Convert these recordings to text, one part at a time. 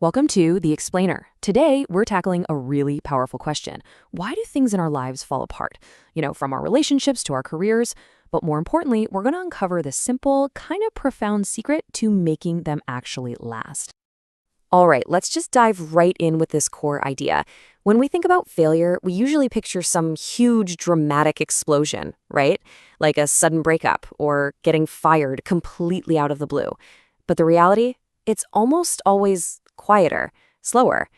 Welcome to The Explainer. Today, we're tackling a really powerful question. Why do things in our lives fall apart? From our relationships to our careers. But more importantly, we're going to uncover the simple, kind of profound secret to making them actually last. All right, let's just dive right in with this core idea. When we think about failure, we usually picture some huge, dramatic explosion, right? Like a sudden breakup or getting fired completely out of the blue. But the reality? It's almost always quieter, slower.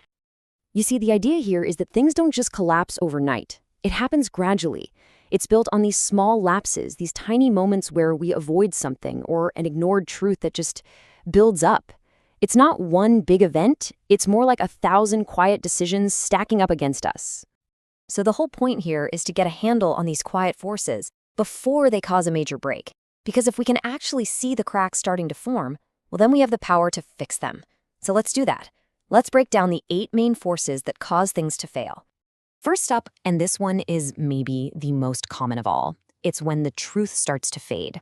You see, the idea here is that things don't just collapse overnight. It happens gradually. It's built on these small lapses, these tiny moments where we avoid something or an ignored truth that just builds up. It's not one big event, it's more like 1,000 quiet decisions stacking up against us. So the whole point here is to get a handle on these quiet forces before they cause a major break. Because if we can actually see the cracks starting to form, well, then we have the power to fix them. So let's do that. Let's break down the 8 main forces that cause things to fail. First up, and this one is maybe the most common of all, it's when the truth starts to fade.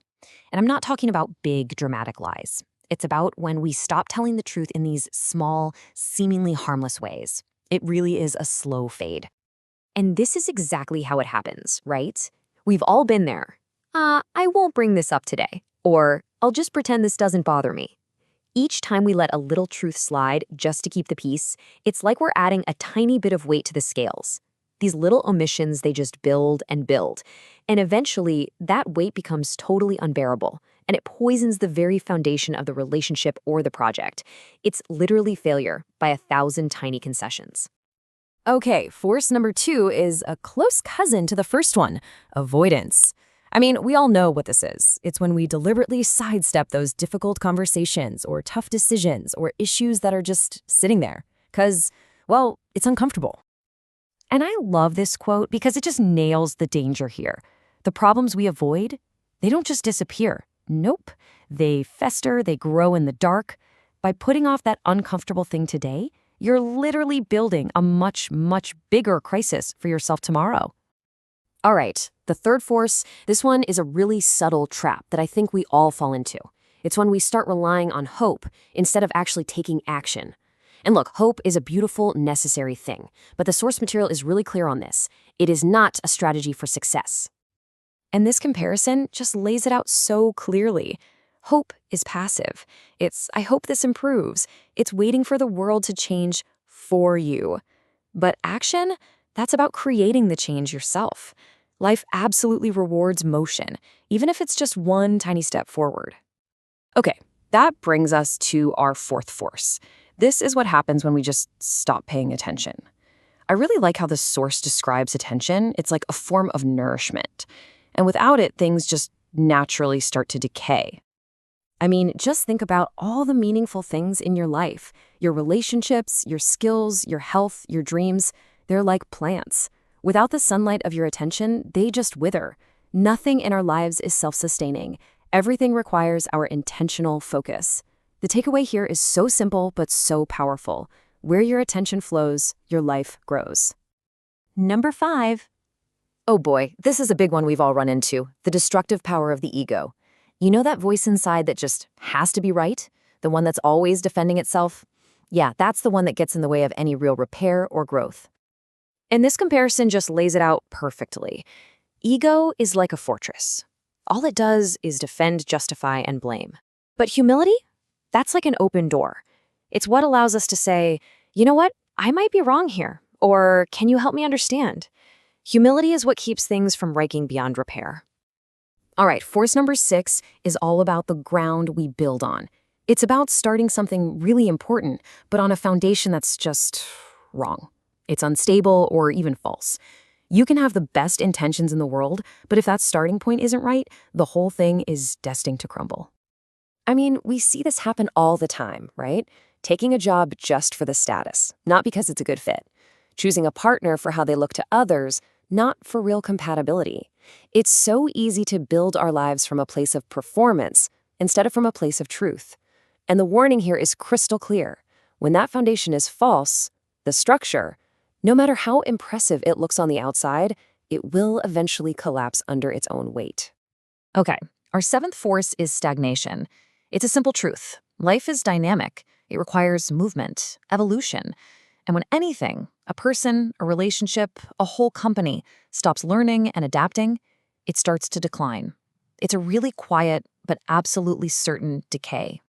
And I'm not talking about big, dramatic lies. It's about when we stop telling the truth in these small, seemingly harmless ways. It really is a slow fade. And this is exactly how it happens, right? We've all been there. I won't bring this up today. Or, I'll just pretend this doesn't bother me. Each time we let a little truth slide just to keep the peace, it's like we're adding a tiny bit of weight to the scales. These little omissions, they just build and build. And eventually, that weight becomes totally unbearable, and it poisons the very foundation of the relationship or the project. It's literally failure by 1,000 tiny concessions. Okay, force number 2 is a close cousin to the first one, avoidance. I mean, we all know what this is. It's when we deliberately sidestep those difficult conversations or tough decisions or issues that are just sitting there. 'Cause, well, it's uncomfortable. And I love this quote because it just nails the danger here. The problems we avoid, they don't just disappear. Nope. They fester, they grow in the dark. By putting off that uncomfortable thing today, you're literally building a much, much bigger crisis for yourself tomorrow. All right, the third force, this one is a really subtle trap that I think we all fall into. It's when we start relying on hope instead of actually taking action. And look, hope is a beautiful, necessary thing, but the source material is really clear on this. It is not a strategy for success. And this comparison just lays it out so clearly. Hope is passive. It's, I hope this improves. It's waiting for the world to change for you. But action, that's about creating the change yourself. Life absolutely rewards motion, even if it's just one tiny step forward. Okay, that brings us to our fourth force. This is what happens when we just stop paying attention. I really like how the source describes attention. It's like a form of nourishment. And without it, things just naturally start to decay. I mean, just think about all the meaningful things in your life. Your relationships, your skills, your health, your dreams. They're like plants. Without the sunlight of your attention, they just wither. Nothing in our lives is self-sustaining. Everything requires our intentional focus. The takeaway here is so simple but so powerful. Where your attention flows, your life grows. Number 5. Oh boy, this is a big one we've all run into, the destructive power of the ego. You know that voice inside that just has to be right? The one that's always defending itself? Yeah, that's the one that gets in the way of any real repair or growth. And this comparison just lays it out perfectly. Ego is like a fortress. All it does is defend, justify, and blame. But humility? That's like an open door. It's what allows us to say, you know what? I might be wrong here. Or can you help me understand? Humility is what keeps things from breaking beyond repair. All right, force number 6 is all about the ground we build on. It's about starting something really important, but on a foundation that's just wrong. It's unstable or even false. You can have the best intentions in the world, but if that starting point isn't right, the whole thing is destined to crumble. I mean, we see this happen all the time, right? Taking a job just for the status, not because it's a good fit. Choosing a partner for how they look to others, not for real compatibility. It's so easy to build our lives from a place of performance instead of from a place of truth. And the warning here is crystal clear. When that foundation is false, the structure, no matter how impressive it looks on the outside, it will eventually collapse under its own weight. Okay, our 7th force is stagnation. It's a simple truth. Life is dynamic. It requires movement, evolution. And when anything, a person, a relationship, a whole company, stops learning and adapting, it starts to decline. It's a really quiet, but absolutely certain decay.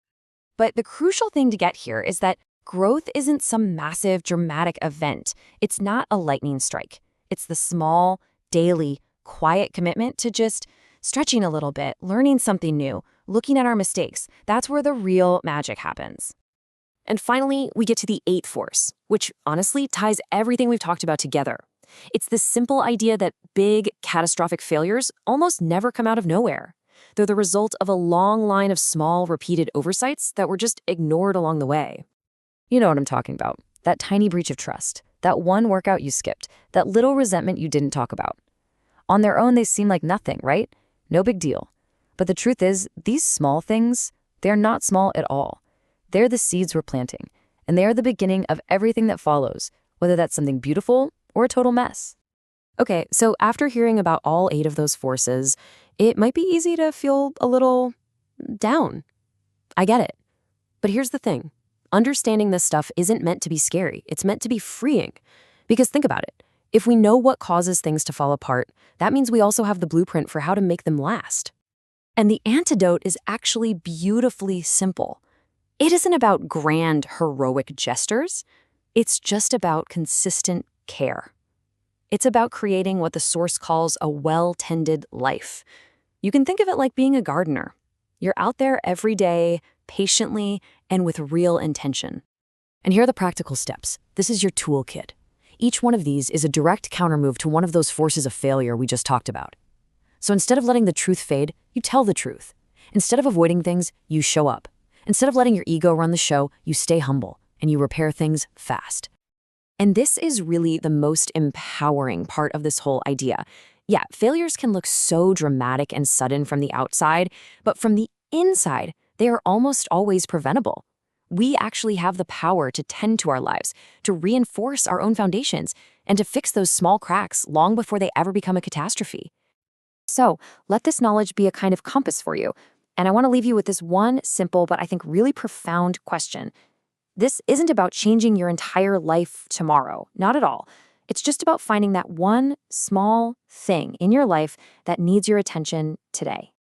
But the crucial thing to get here is that growth isn't some massive, dramatic event. It's not a lightning strike. It's the small, daily, quiet commitment to just stretching a little bit, learning something new, looking at our mistakes. That's where the real magic happens. And finally, we get to the 8th force, which honestly ties everything we've talked about together. It's this simple idea that big, catastrophic failures almost never come out of nowhere. They're the result of a long line of small, repeated oversights that were just ignored along the way. You know what I'm talking about. That tiny breach of trust, that one workout you skipped, that little resentment you didn't talk about. On their own, they seem like nothing, right? No big deal. But the truth is, these small things, they're not small at all. They're the seeds we're planting, and they are the beginning of everything that follows, whether that's something beautiful or a total mess. Okay, so after hearing about all 8 of those forces, it might be easy to feel a little down. I get it. But here's the thing. Understanding this stuff isn't meant to be scary. It's meant to be freeing. Because think about it. If we know what causes things to fall apart, that means we also have the blueprint for how to make them last. And the antidote is actually beautifully simple. It isn't about grand, heroic gestures. It's just about consistent care. It's about creating what the Source calls a well-tended life. You can think of it like being a gardener. You're out there every day, patiently, and with real intention. And here are the practical steps. This is your toolkit. Each one of these is a direct countermove to one of those forces of failure we just talked about. So instead of letting the truth fade, you tell the truth. Instead of avoiding things, you show up. Instead of letting your ego run the show, you stay humble, and you repair things fast. And this is really the most empowering part of this whole idea. Yeah, failures can look so dramatic and sudden from the outside, but from the inside, they are almost always preventable. We actually have the power to tend to our lives, to reinforce our own foundations, and to fix those small cracks long before they ever become a catastrophe. So let this knowledge be a kind of compass for you. And I want to leave you with this one simple, but I think really profound question. This isn't about changing your entire life tomorrow, not at all. It's just about finding that one small thing in your life that needs your attention today.